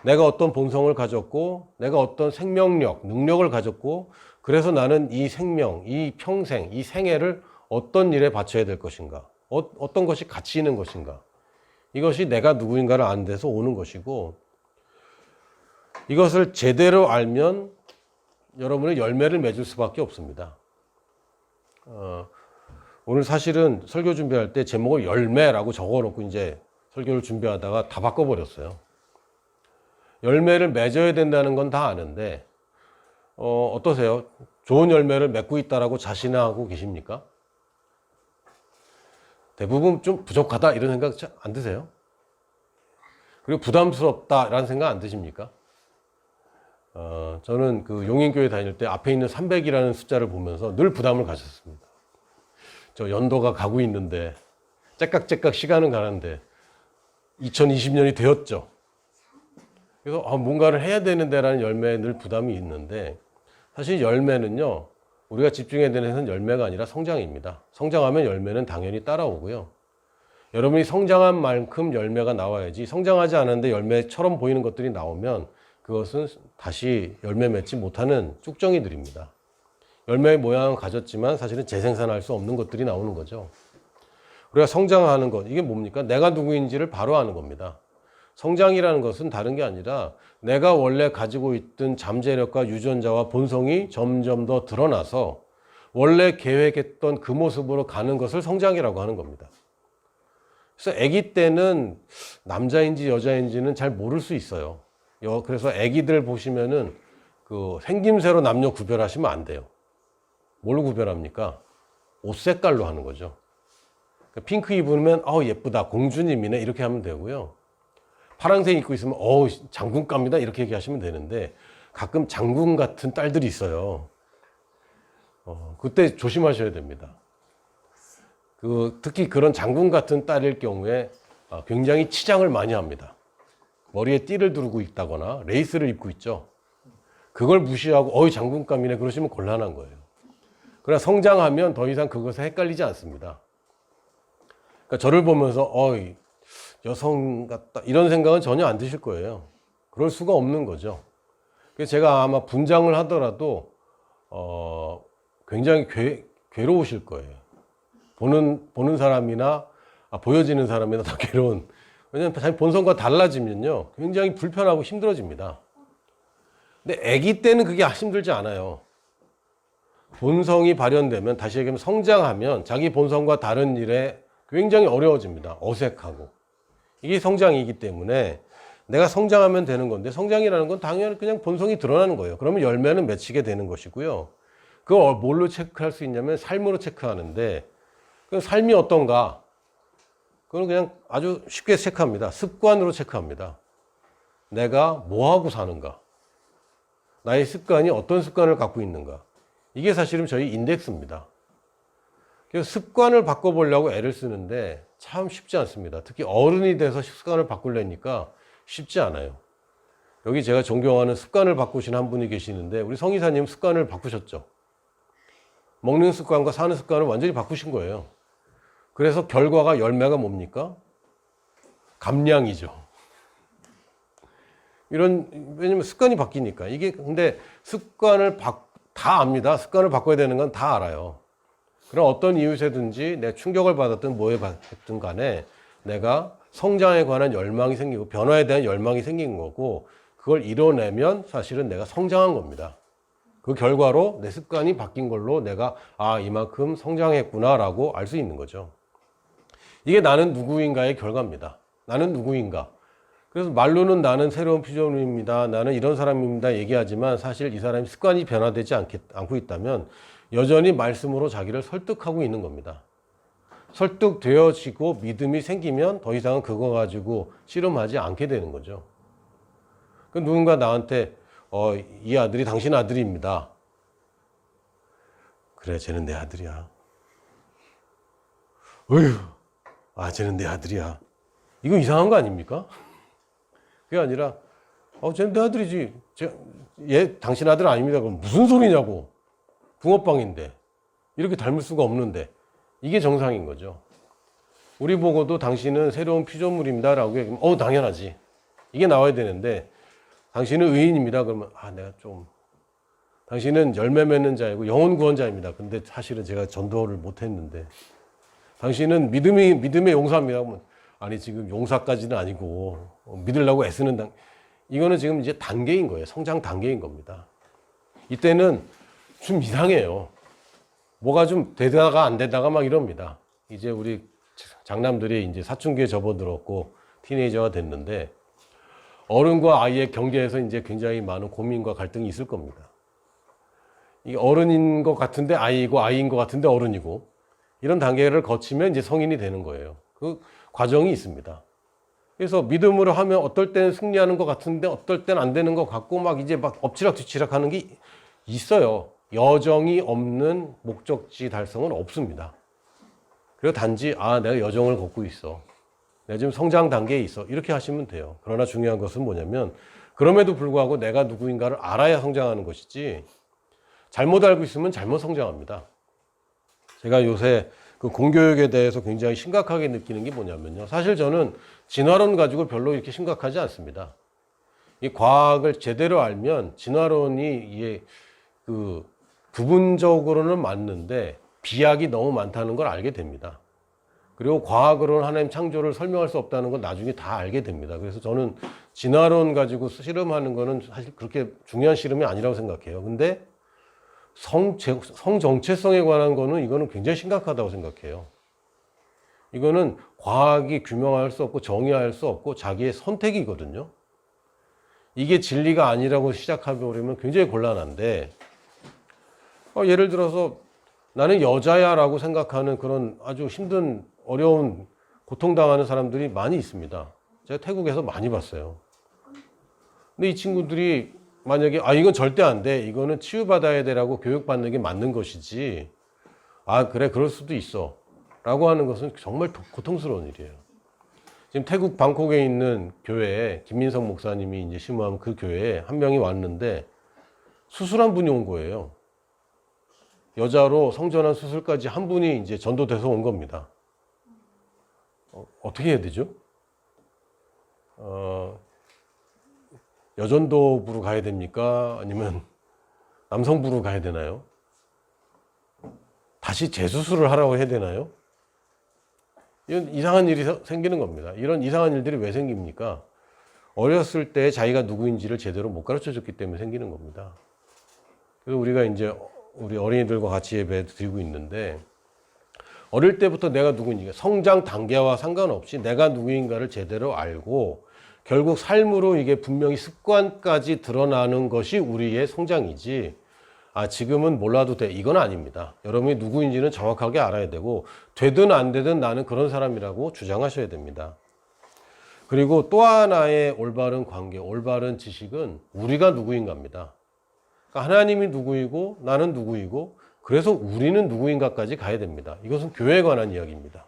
내가 어떤 본성을 가졌고 내가 어떤 생명력, 능력을 가졌고 그래서 나는 이 생명, 이 평생, 이 생애를 어떤 일에 바쳐야 될 것인가. 어떤 것이 가치 있는 것인가. 이것이 내가 누구인가를 아는 데서 오는 것이고 이것을 제대로 알면 여러분은 열매를 맺을 수밖에 없습니다. 오늘 사실은 설교 준비할 때 제목을 열매라고 적어놓고 이제 설교를 준비하다가 다 바꿔버렸어요. 열매를 맺어야 된다는 건 다 아는데 어떠세요? 좋은 열매를 맺고 있다라고 자신하고 계십니까? 대부분 좀 부족하다 이런 생각 안 드세요? 그리고 부담스럽다라는 생각 안 드십니까? 저는 그 용인교회 다닐 때 앞에 있는 300이라는 숫자를 보면서 늘 부담을 가졌습니다. 저 연도가 가고 있는데 째깍째깍 시간은 가는데 2020년이 되었죠. 그래서 뭔가를 해야 되는데라는 열매에 늘 부담이 있는데 사실 열매는요. 우리가 집중해야 되는 것은 열매가 아니라 성장입니다. 성장하면 열매는 당연히 따라오고요. 여러분이 성장한 만큼 열매가 나와야지 성장하지 않았는데 열매처럼 보이는 것들이 나오면 그것은 다시 열매 맺지 못하는 쭉정이들입니다. 열매의 모양은 가졌지만 사실은 재생산할 수 없는 것들이 나오는 거죠. 우리가 성장하는 것, 이게 뭡니까? 내가 누구인지를 바로 아는 겁니다. 성장이라는 것은 다른 게 아니라 내가 원래 가지고 있던 잠재력과 유전자와 본성이 점점 더 드러나서 원래 계획했던 그 모습으로 가는 것을 성장이라고 하는 겁니다. 그래서 아기 때는 남자인지 여자인지는 잘 모를 수 있어요. 그래서 아기들 보시면은 그 생김새로 남녀 구별하시면 안 돼요. 뭘로 구별합니까? 옷 색깔로 하는 거죠. 핑크 입으면 예쁘다 공주님이네 이렇게 하면 되고요. 파란색 입고 있으면 장군감이다 이렇게 얘기하시면 되는데 가끔 장군 같은 딸들이 있어요. 그때 조심하셔야 됩니다. 특히 그런 장군 같은 딸일 경우에 굉장히 치장을 많이 합니다. 머리에 띠를 두르고 있다거나 레이스를 입고 있죠. 그걸 무시하고 장군감이네 그러시면 곤란한 거예요. 그러나 성장하면 더 이상 그것에 헷갈리지 않습니다. 그러니까 저를 보면서 여성 같다 이런 생각은 전혀 안 드실 거예요. 그럴 수가 없는 거죠. 그래서 제가 아마 분장을 하더라도 굉장히 괴로우실 거예요. 보는 사람이나 보여지는 사람이나 다 괴로운. 왜냐하면 자기 본성과 달라지면요 굉장히 불편하고 힘들어집니다. 근데 아기 때는 그게 힘들지 않아요. 본성이 발현되면 다시 얘기하면 성장하면 자기 본성과 다른 일에 굉장히 어려워집니다. 어색하고. 이게 성장이기 때문에 내가 성장하면 되는 건데 성장이라는 건 당연히 그냥 본성이 드러나는 거예요. 그러면 열매는 맺히게 되는 것이고요. 그걸 뭘로 체크할 수 있냐면 삶으로 체크하는데 그 삶이 어떤가? 그건 그냥 아주 쉽게 체크합니다. 습관으로 체크합니다. 내가 뭐하고 사는가? 나의 습관이 어떤 습관을 갖고 있는가? 이게 사실은 저희 인덱스입니다. 그래서 습관을 바꿔보려고 애를 쓰는데 참 쉽지 않습니다. 특히 어른이 돼서 습관을 바꾸려니까 쉽지 않아요. 여기 제가 존경하는 습관을 바꾸신 한 분이 계시는데 우리 성 이사님 습관을 바꾸셨죠. 먹는 습관과 사는 습관을 완전히 바꾸신 거예요. 그래서 결과가 열매가 뭡니까? 감량이죠. 왜냐면 습관이 바뀌니까. 이게 근데 다 압니다. 습관을 바꿔야 되는 건 다 알아요. 그럼 어떤 이유에든지 내 충격을 받았든 뭐에 받았든 간에 내가 성장에 관한 열망이 생기고 변화에 대한 열망이 생긴 거고 그걸 이뤄내면 사실은 내가 성장한 겁니다. 그 결과로 내 습관이 바뀐 걸로 내가 이만큼 성장했구나라고 알 수 있는 거죠. 이게 나는 누구인가의 결과입니다. 나는 누구인가? 그래서 말로는 나는 새로운 피조물입니다. 나는 이런 사람입니다. 얘기하지만 사실 이 사람이 습관이 변화되지 않고 있다면 여전히 말씀으로 자기를 설득하고 있는 겁니다. 설득되어지고 믿음이 생기면 더 이상은 그거 가지고 씨름하지 않게 되는 거죠. 그 누군가 나한테 이 아들이 당신 아들입니다. 그래, 쟤는 내 아들이야. 어휴, 쟤는 내 아들이야. 이거 이상한 거 아닙니까? 그게 아니라 쟤는 내 아들이지. 얘 당신 아들 아닙니다. 그럼 무슨 소리냐고. 붕어빵인데. 이렇게 닮을 수가 없는데. 이게 정상인 거죠. 우리 보고도 당신은 새로운 피조물입니다 라고 얘기하면 당연하지. 이게 나와야 되는데 당신은 의인입니다. 그러면 내가 좀 당신은 열매 맺는 자이고 영혼 구원자입니다. 근데 사실은 제가 전도를 못 했는데 당신은 믿음의 용사입니다. 그러면 아니 지금 용사까지는 아니고 믿으려고 애쓰는 이거는 지금 이제 단계인 거예요. 성장 단계인 겁니다. 이때는 좀 이상해요. 뭐가 좀 되다가 안 되다가 막 이럽니다. 이제 우리 장남들이 이제 사춘기에 접어들었고 티네이저가 됐는데 어른과 아이의 경계에서 이제 굉장히 많은 고민과 갈등이 있을 겁니다. 이게 어른인 것 같은데 아이고 아이인 것 같은데 어른이고 이런 단계를 거치면 이제 성인이 되는 거예요. 그 과정이 있습니다. 그래서 믿음으로 하면 어떨 때는 승리하는 것 같은데 어떨 때는 안 되는 것 같고 막 이제 막 엎치락뒤치락 하는 게 있어요. 여정이 없는 목적지 달성은 없습니다. 그리고 단지 내가 여정을 걷고 있어. 내가 지금 성장 단계에 있어. 이렇게 하시면 돼요. 그러나 중요한 것은 뭐냐면 그럼에도 불구하고 내가 누구인가를 알아야 성장하는 것이지 잘못 알고 있으면 잘못 성장합니다. 제가 요새 그 공교육에 대해서 굉장히 심각하게 느끼는 게 뭐냐면요. 사실 저는 진화론 가지고 별로 이렇게 심각하지 않습니다. 이 과학을 제대로 알면 진화론이 이게 부분적으로는 맞는데 비약이 너무 많다는 걸 알게 됩니다. 그리고 과학으로는 하나님 창조를 설명할 수 없다는 건 나중에 다 알게 됩니다. 그래서 저는 진화론 가지고 실험하는 거는 사실 그렇게 중요한 실험이 아니라고 생각해요. 근데 성 정체성에 관한 거는 이거는 굉장히 심각하다고 생각해요. 이거는 과학이 규명할 수 없고 정의할 수 없고 자기의 선택이거든요. 이게 진리가 아니라고 시작해버리면 굉장히 곤란한데 예를 들어서 나는 여자야 라고 생각하는 그런 아주 힘든 어려운 고통당하는 사람들이 많이 있습니다. 제가 태국에서 많이 봤어요. 근데 이 친구들이 만약에 이건 절대 안 돼. 이거는 치유받아야 되라고 교육받는 게 맞는 것이지. 그래 그럴 수도 있어. 라고 하는 것은 정말 고통스러운 일이에요. 지금 태국 방콕에 있는 교회에 김민성 목사님이 이제 심호하면 그 교회에 한 명이 왔는데 수술한 분이 온 거예요. 여자로 성전환 수술까지 한 분이 이제 전도돼서 온 겁니다. 어떻게 해야 되죠? 여전도부로 가야 됩니까? 아니면 남성부로 가야 되나요? 다시 재수술을 하라고 해야 되나요? 이런 이상한 일이 생기는 겁니다. 이런 이상한 일들이 왜 생깁니까? 어렸을 때 자기가 누구인지를 제대로 못 가르쳐 줬기 때문에 생기는 겁니다. 그래서 우리가 이제 우리 어린이들과 같이 예배 드리고 있는데 어릴 때부터 내가 누구인가 성장 단계와 상관없이 내가 누구인가를 제대로 알고 결국 삶으로 이게 분명히 습관까지 드러나는 것이 우리의 성장이지 지금은 몰라도 돼 이건 아닙니다. 여러분이 누구인지는 정확하게 알아야 되고 되든 안 되든 나는 그런 사람이라고 주장하셔야 됩니다. 그리고 또 하나의 올바른 관계, 올바른 지식은 우리가 누구인가입니다. 그러니까 하나님이 누구이고 나는 누구이고 그래서 우리는 누구인가까지 가야 됩니다. 이것은 교회에 관한 이야기입니다.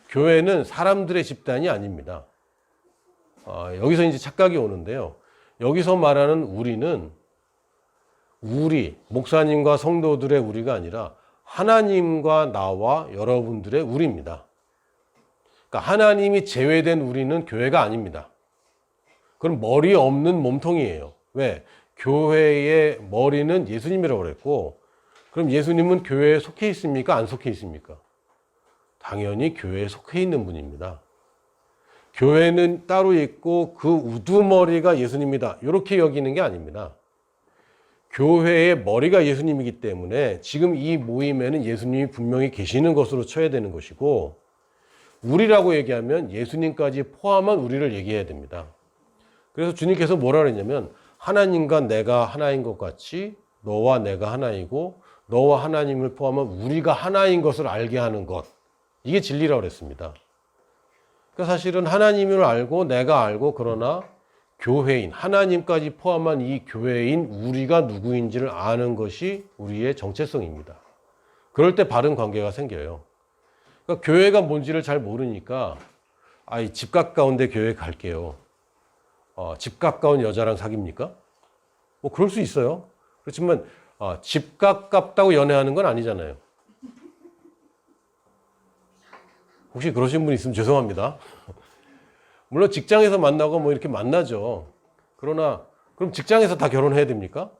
교회는 사람들의 집단이 아닙니다. 여기서 이제 착각이 오는데요. 여기서 말하는 우리는 우리, 목사님과 성도들의 우리가 아니라 하나님과 나와 여러분들의 우리입니다. 그러니까 하나님이 제외된 우리는 교회가 아닙니다. 그럼 머리 없는 몸통이에요. 왜? 교회의 머리는 예수님이라고 그랬고 그럼 예수님은 교회에 속해 있습니까? 안 속해 있습니까? 당연히 교회에 속해 있는 분입니다. 교회는 따로 있고 그 우두머리가 예수님이다. 이렇게 여기는 게 아닙니다. 교회의 머리가 예수님이기 때문에 지금 이 모임에는 예수님이 분명히 계시는 것으로 쳐야 되는 것이고 우리라고 얘기하면 예수님까지 포함한 우리를 얘기해야 됩니다. 그래서 주님께서 뭐라 그랬냐면 하나님과 내가 하나인 것 같이 너와 내가 하나이고 너와 하나님을 포함한 우리가 하나인 것을 알게 하는 것. 이게 진리라고 그랬습니다. 그러니까 사실은 하나님을 알고 내가 알고 그러나 교회인, 하나님까지 포함한 이 교회인 우리가 누구인지를 아는 것이 우리의 정체성입니다. 그럴 때 바른 관계가 생겨요. 그러니까 교회가 뭔지를 잘 모르니까 집 가까운 데 교회 갈게요. 집 가까운 여자랑 사깁니까? 뭐 그럴 수 있어요. 그렇지만 집 가깝다고 연애하는 건 아니잖아요. 혹시 그러신 분 있으면 죄송합니다. 물론 직장에서 만나고 뭐 이렇게 만나죠. 그러나 그럼 직장에서 다 결혼해야 됩니까?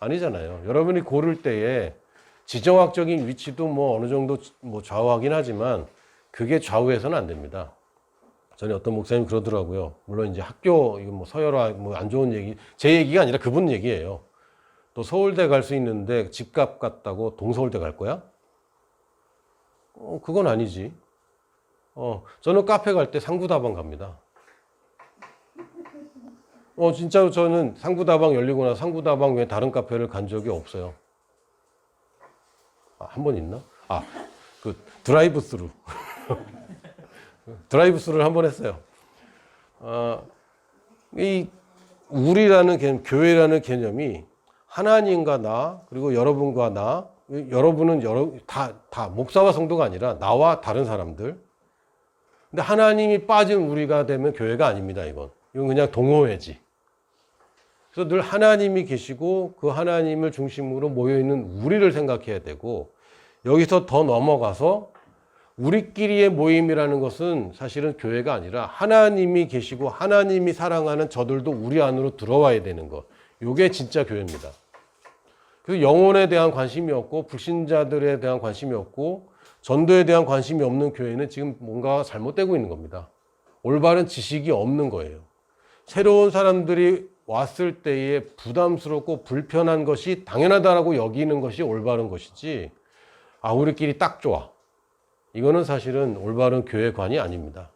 아니잖아요. 여러분이 고를 때에 지정학적인 위치도 뭐 어느 정도 뭐 좌우하긴 하지만 그게 좌우해서는 안 됩니다. 전에 어떤 목사님이 그러더라고요. 물론 이제 학교 이거 뭐 서열화 뭐 안 좋은 얘기, 제 얘기가 아니라 그분 얘기예요. 또 서울대 갈 수 있는데 집값 같다고 동서울대 갈 거야? 그건 아니지. 저는 카페 갈 때 상구다방 갑니다. 진짜로 저는 상구다방 열리고 나서 상구다방 외에 다른 카페를 간 적이 없어요. 한 번 있나? 그 드라이브 스루. 드라이브 스루를 한 번 했어요. 이 우리라는 개념, 교회라는 개념이 하나님과 나, 그리고 여러분과 나, 여러분은 다 목사와 성도가 아니라 나와 다른 사람들. 근데 하나님이 빠진 우리가 되면 교회가 아닙니다, 이건 그냥 동호회지. 그래서 늘 하나님이 계시고 그 하나님을 중심으로 모여있는 우리를 생각해야 되고, 여기서 더 넘어가서 우리끼리의 모임이라는 것은 사실은 교회가 아니라 하나님이 계시고 하나님이 사랑하는 저들도 우리 안으로 들어와야 되는 것. 이게 진짜 교회입니다. 그래서 영혼에 대한 관심이 없고 불신자들에 대한 관심이 없고 전도에 대한 관심이 없는 교회는 지금 뭔가 잘못되고 있는 겁니다. 올바른 지식이 없는 거예요. 새로운 사람들이 왔을 때에 부담스럽고 불편한 것이 당연하다라고 여기는 것이 올바른 것이지, 우리끼리 딱 좋아, 이거는 사실은 올바른 교회관이 아닙니다.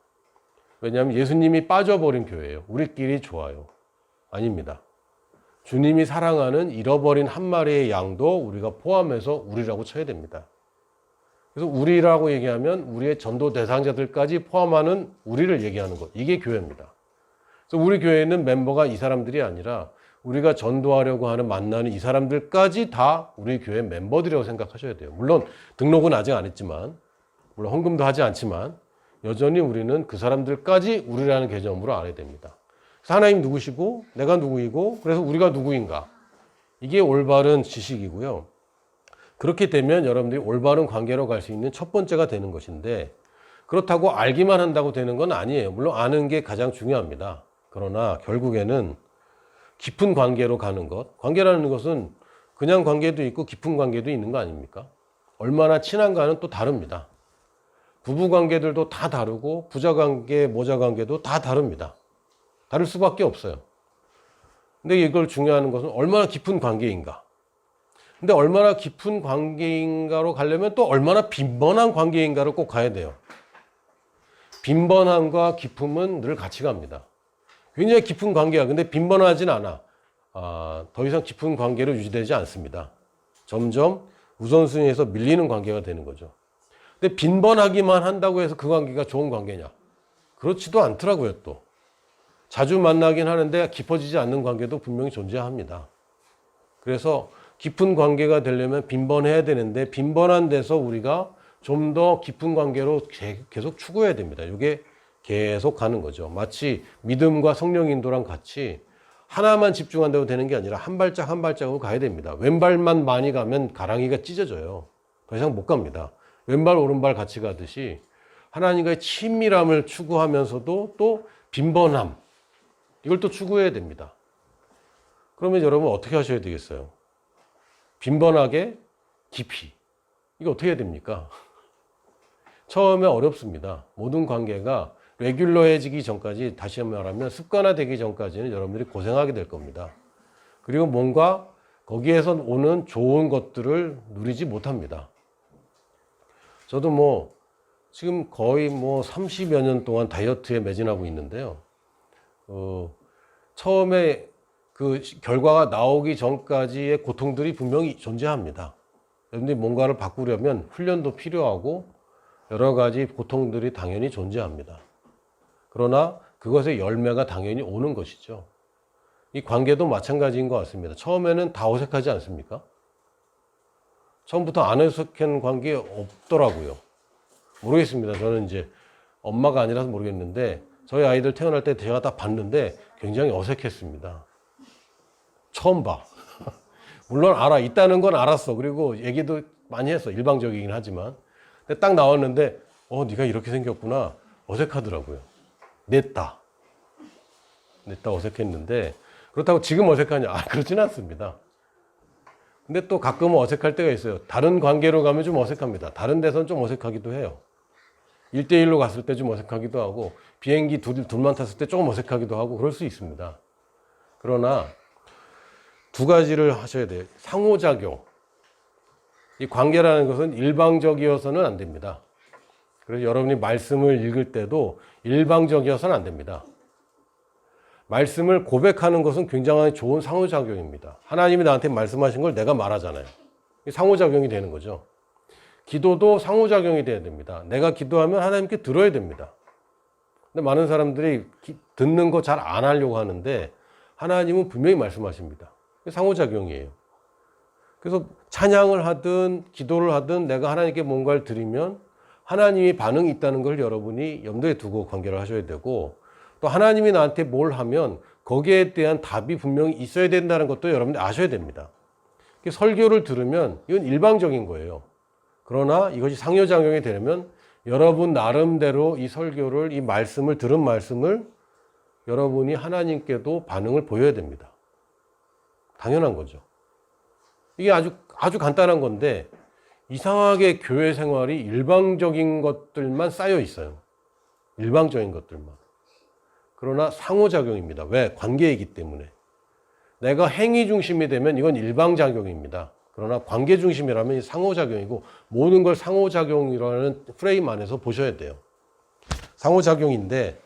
왜냐하면 예수님이 빠져버린 교회예요. 우리끼리 좋아요. 아닙니다. 주님이 사랑하는 잃어버린 한 마리의 양도 우리가 포함해서 우리라고 쳐야 됩니다. 그래서 우리라고 얘기하면 우리의 전도 대상자들까지 포함하는 우리를 얘기하는 것. 이게 교회입니다. 그래서 우리 교회는 멤버가 이 사람들이 아니라 우리가 전도하려고 하는 만나는 이 사람들까지 다 우리 교회 멤버들이라고 생각하셔야 돼요. 물론 등록은 아직 안 했지만, 물론 헌금도 하지 않지만 여전히 우리는 그 사람들까지 우리라는 개념으로 알아야 됩니다. 그래서 하나님 누구시고 내가 누구이고 그래서 우리가 누구인가, 이게 올바른 지식이고요. 그렇게 되면 여러분들이 올바른 관계로 갈 수 있는 첫 번째가 되는 것인데, 그렇다고 알기만 한다고 되는 건 아니에요. 물론 아는 게 가장 중요합니다. 그러나 결국에는 깊은 관계로 가는 것, 관계라는 것은 그냥 관계도 있고 깊은 관계도 있는 거 아닙니까? 얼마나 친한가는 또 다릅니다. 부부 관계들도 다 다르고 부자 관계, 모자 관계도 다 다릅니다. 다를 수밖에 없어요. 근데 이걸 중요한 것은 얼마나 깊은 관계인가. 근데 얼마나 깊은 관계인가로 가려면 또 얼마나 빈번한 관계인가를 꼭 가야 돼요. 빈번함과 깊음은 늘 같이 갑니다. 굉장히 깊은 관계야. 근데 빈번하진 않아. 더 이상 깊은 관계로 유지되지 않습니다. 점점 우선순위에서 밀리는 관계가 되는 거죠. 근데 빈번하기만 한다고 해서 그 관계가 좋은 관계냐? 그렇지도 않더라고요, 또. 자주 만나긴 하는데 깊어지지 않는 관계도 분명히 존재합니다. 그래서 깊은 관계가 되려면 빈번해야 되는데, 빈번한 데서 우리가 좀 더 깊은 관계로 계속 추구해야 됩니다. 이게 계속 가는 거죠. 마치 믿음과 성령 인도랑 같이 하나만 집중한다고 되는 게 아니라 한 발짝 한 발짝으로 가야 됩니다. 왼발만 많이 가면 가랑이가 찢어져요. 더 이상 못 갑니다. 왼발 오른발 같이 가듯이 하나님과의 친밀함을 추구하면서도 또 빈번함, 이걸 또 추구해야 됩니다. 그러면 여러분 어떻게 하셔야 되겠어요? 빈번하게 깊이. 이거 어떻게 해야 됩니까? 처음에 어렵습니다. 모든 관계가 레귤러해지기 전까지, 다시 말하면 습관화되기 전까지는 여러분들이 고생하게 될 겁니다. 그리고 뭔가 거기에서 오는 좋은 것들을 누리지 못합니다. 저도 지금 거의 30여 년 동안 다이어트에 매진하고 있는데요. 처음에 그 결과가 나오기 전까지의 고통들이 분명히 존재합니다. 여러분들이 뭔가를 바꾸려면 훈련도 필요하고 여러 가지 고통들이 당연히 존재합니다. 그러나 그것의 열매가 당연히 오는 것이죠. 이 관계도 마찬가지인 것 같습니다. 처음에는 다 어색하지 않습니까? 처음부터 안 어색한 관계 없더라고요. 모르겠습니다. 저는 이제 엄마가 아니라서 모르겠는데 저희 아이들 태어날 때 제가 딱 봤는데 굉장히 어색했습니다. 처음 봐. 물론 알아. 있다는 건 알았어. 그리고 얘기도 많이 했어. 일방적이긴 하지만. 근데 딱 나왔는데 네가 이렇게 생겼구나. 어색하더라고요. 냈다 어색했는데 그렇다고 지금 어색하냐? 그렇진 않습니다. 근데 또 가끔은 어색할 때가 있어요. 다른 관계로 가면 좀 어색합니다. 다른 데서는 좀 어색하기도 해요. 1대1로 갔을 때 좀 어색하기도 하고 비행기 둘만 탔을 때 조금 어색하기도 하고 그럴 수 있습니다. 그러나 두 가지를 하셔야 돼요. 상호작용. 이 관계라는 것은 일방적이어서는 안 됩니다. 그래서 여러분이 말씀을 읽을 때도 일방적이어서는 안 됩니다. 말씀을 고백하는 것은 굉장히 좋은 상호작용입니다. 하나님이 나한테 말씀하신 걸 내가 말하잖아요. 상호작용이 되는 거죠. 기도도 상호작용이 돼야 됩니다. 내가 기도하면 하나님께 들어야 됩니다. 근데 많은 사람들이 듣는 거 잘 안 하려고 하는데 하나님은 분명히 말씀하십니다. 상호작용이에요. 그래서 찬양을 하든 기도를 하든 내가 하나님께 뭔가를 드리면 하나님이 반응이 있다는 걸 여러분이 염두에 두고 관계를 하셔야 되고 또 하나님이 나한테 뭘 하면 거기에 대한 답이 분명히 있어야 된다는 것도 여러분들 아셔야 됩니다. 설교를 들으면 이건 일방적인 거예요. 그러나 이것이 상호작용이 되려면 여러분 나름대로 이 설교를, 이 말씀을, 들은 말씀을 여러분이 하나님께도 반응을 보여야 됩니다. 당연한 거죠. 이게 아주 간단한 건데 이상하게 교회 생활이 일방적인 것들만 쌓여 있어요. 일방적인 것들만. 그러나 상호작용입니다. 왜? 관계이기 때문에. 내가 행위 중심이 되면 이건 일방작용입니다. 그러나 관계 중심이라면 상호작용이고 모든 걸 상호작용이라는 프레임 안에서 보셔야 돼요. 상호작용인데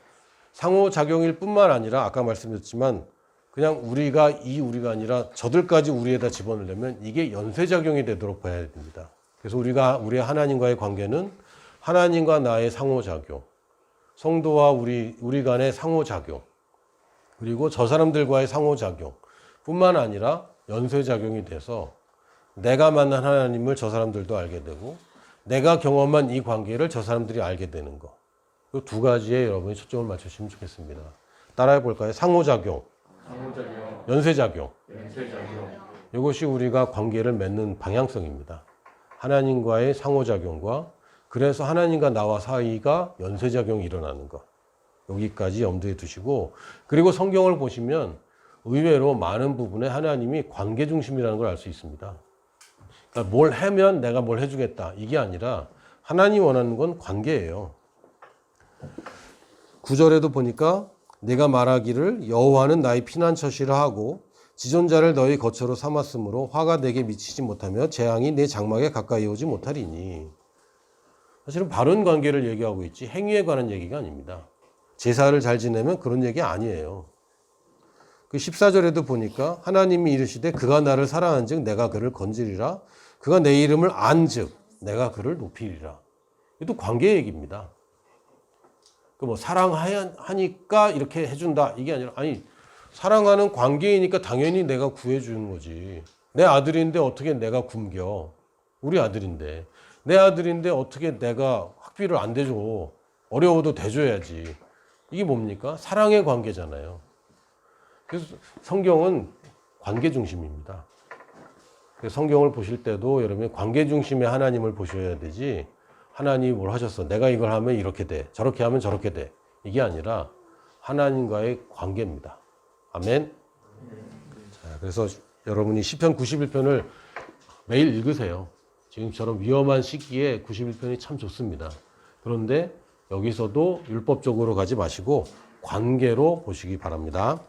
상호작용일 뿐만 아니라 아까 말씀드렸지만 그냥 우리가 아니라 저들까지 우리에다 집어넣으려면 이게 연쇄작용이 되도록 봐야 됩니다. 그래서 우리의 하나님과의 관계는 하나님과 나의 상호작용, 성도와 우리 간의 상호작용, 그리고 저 사람들과의 상호작용 뿐만 아니라 연쇄작용이 돼서 내가 만난 하나님을 저 사람들도 알게 되고 내가 경험한 이 관계를 저 사람들이 알게 되는 거. 이 두 가지에 여러분이 초점을 맞추시면 좋겠습니다. 따라해 볼까요? 상호작용, 연쇄작용. 이것이 우리가 관계를 맺는 방향성입니다. 하나님과의 상호작용과 그래서 하나님과 나와 사이가 연쇄작용이 일어나는 것. 여기까지 염두에 두시고 그리고 성경을 보시면 의외로 많은 부분에 하나님이 관계 중심이라는 걸 알 수 있습니다. 그러니까 뭘 하면 내가 뭘 해주겠다. 이게 아니라 하나님이 원하는 건 관계예요. 9절에도 보니까 내가 말하기를 여호와는 나의 피난처시라 하고 지존자를 너희 거처로 삼았으므로 화가 내게 미치지 못하며 재앙이 내 장막에 가까이 오지 못하리니. 사실은 바른 관계를 얘기하고 있지 행위에 관한 얘기가 아닙니다. 제사를 잘 지내면 그런 얘기 아니에요. 그 14절에도 보니까 하나님이 이르시되 그가 나를 사랑한즉 내가 그를 건지리라. 그가 내 이름을 안즉 내가 그를 높이리라. 이것도 관계 얘기입니다. 그 사랑하니까 이렇게 해준다 이게 아니라 사랑하는 관계이니까 당연히 내가 구해주는 거지. 내 아들인데 어떻게 내가 굶겨. 우리 아들인데. 내 아들인데 어떻게 내가 학비를 안 대줘. 어려워도 대줘야지. 이게 뭡니까? 사랑의 관계잖아요. 그래서 성경은 관계 중심입니다. 그래서 성경을 보실 때도 여러분이 관계 중심의 하나님을 보셔야 되지 하나님이 뭘 하셨어. 내가 이걸 하면 이렇게 돼. 저렇게 하면 저렇게 돼. 이게 아니라 하나님과의 관계입니다. 아멘. 자, 그래서 여러분이 시편 91편을 매일 읽으세요. 지금처럼 위험한 시기에 91편이 참 좋습니다. 그런데 여기서도 율법적으로 가지 마시고 관계로 보시기 바랍니다.